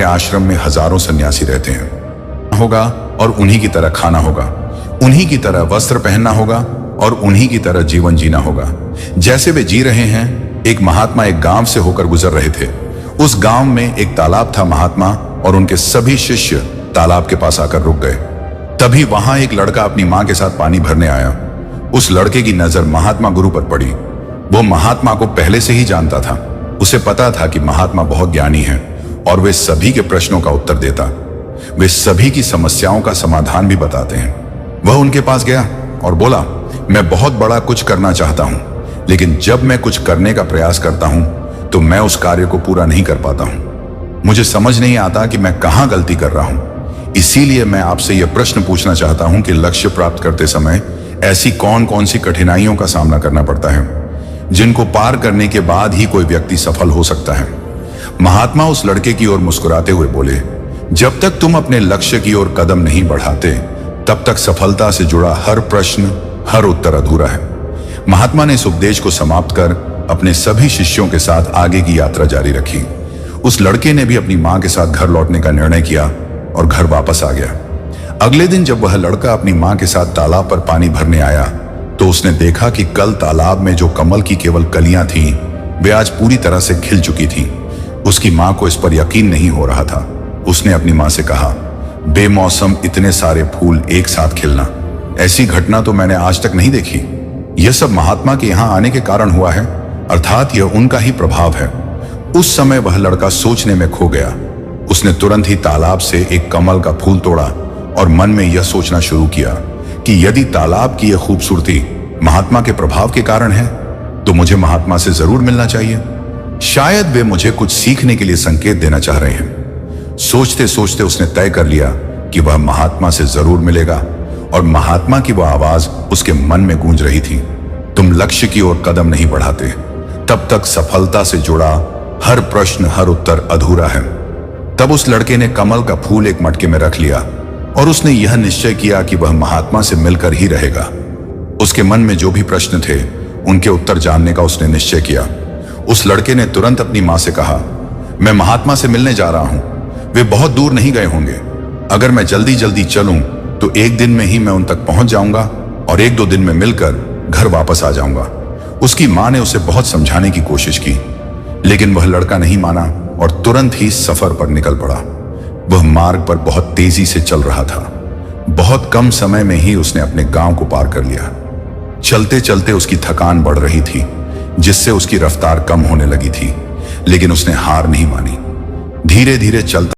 आश्रम में हजारों सन्यासी रहते हैं होगा और उन्हीं की तरह खाना होगा, उन्हीं की तरह वस्त्र पहनना होगा और उन्हीं की तरह जीवन जीना होगा जैसे वे जी रहे हैं। एक महात्मा एक गांव से होकर गुजर रहे थे। उस गांव में एक तालाब था। महात्मा और उनके सभी शिष्य तालाब के पास आकर रुक गए। तभी वहां एक लड़का अपनी मां के साथ पानी भरने आया। उस लड़के की नजर महात्मा गुरु पर पड़ी। वो महात्मा को पहले से ही जानता था। उसे पता था कि महात्मा बहुत ज्ञानी है और वे सभी के प्रश्नों का उत्तर देता, वे सभी की समस्याओं का समाधान भी बताते हैं। वह उनके पास गया और बोला, मैं बहुत बड़ा कुछ करना चाहता हूं, लेकिन जब मैं कुछ करने का प्रयास करता हूं तो मैं उस कार्य को पूरा नहीं कर पाता हूं। मुझे समझ नहीं आता कि मैं कहां गलती कर रहा हूं। इसीलिए मैं आपसे यह प्रश्न पूछना चाहता हूं कि लक्ष्य प्राप्त करते समय ऐसी कौन कौन सी कठिनाइयों का सामना करना पड़ता है जिनको पार करने के बाद ही कोई व्यक्ति सफल हो सकता है। महात्मा उस लड़के की ओर मुस्कुराते हुए बोले, जब तक तुम अपने लक्ष्य की ओर कदम नहीं बढ़ाते तब तक सफलता से जुड़ा हर प्रश्न, हर उत्तर अधूरा है। महात्मा ने इस उपदेश को समाप्त कर अपने सभी शिष्यों के साथ आगे की यात्रा जारी रखी। उस लड़के ने भी अपनी मां के साथ घर लौटने का निर्णय किया और घर वापस आ गया। अगले दिन जब वह लड़का अपनी मां के साथ तालाब पर पानी भरने आया तो उसने देखा कि कल तालाब में जो कमल की केवल कलियां थीं, वे आज पूरी तरह से खिल चुकी थीं। उसकी मां को इस पर यकीन नहीं हो रहा था। उसने अपनी मां से कहा, बेमौसम इतने सारे फूल एक साथ खिलना, ऐसी घटना तो मैंने आज तक नहीं देखी। यह सब महात्मा के यहां आने के कारण हुआ है, अर्थात यह उनका ही प्रभाव है। उस समय वह लड़का सोचने में खो गया। उसने तुरंत ही तालाब से एक कमल का फूल तोड़ा और मन में यह सोचना शुरू किया कि यदि तालाब की यह खूबसूरती महात्मा के प्रभाव के कारण है तो मुझे महात्मा से जरूर मिलना चाहिए। शायद वे मुझे कुछ सीखने के लिए संकेत देना चाह रहे हैं। सोचते सोचते उसने तय कर लिया कि वह महात्मा से जरूर मिलेगा और महात्मा की वह आवाज उसके मन में गूंज रही थी, तुम लक्ष्य की ओर कदम नहीं बढ़ाते तब तक सफलता से जुड़ा हर प्रश्न, हर उत्तर अधूरा है। तब उस लड़के ने कमल का फूल एक मटके में रख लिया और उसने यह निश्चय किया कि वह महात्मा से मिलकर ही रहेगा। उसके मन में जो भी प्रश्न थे उनके उत्तर जानने का उसने निश्चय किया। उस लड़के ने तुरंत अपनी मां से कहा, मैं महात्मा से मिलने जा रहा हूं, वे बहुत दूर नहीं गए होंगे। अगर मैं जल्दी जल्दी चलूं तो एक दिन में ही मैं उन तक पहुंच जाऊंगा और एक दो दिन में मिलकर घर वापस आ जाऊंगा। उसकी मां ने उसे बहुत समझाने की कोशिश की, लेकिन वह लड़का नहीं माना और तुरंत ही सफर पर निकल पड़ा। वह मार्ग पर बहुत तेजी से चल रहा था। बहुत कम समय में ही उसने अपने गांव को पार कर लिया। चलते चलते उसकी थकान बढ़ रही थी, जिससे उसकी रफ्तार कम होने लगी थी, लेकिन उसने हार नहीं मानी। धीरे धीरे चलता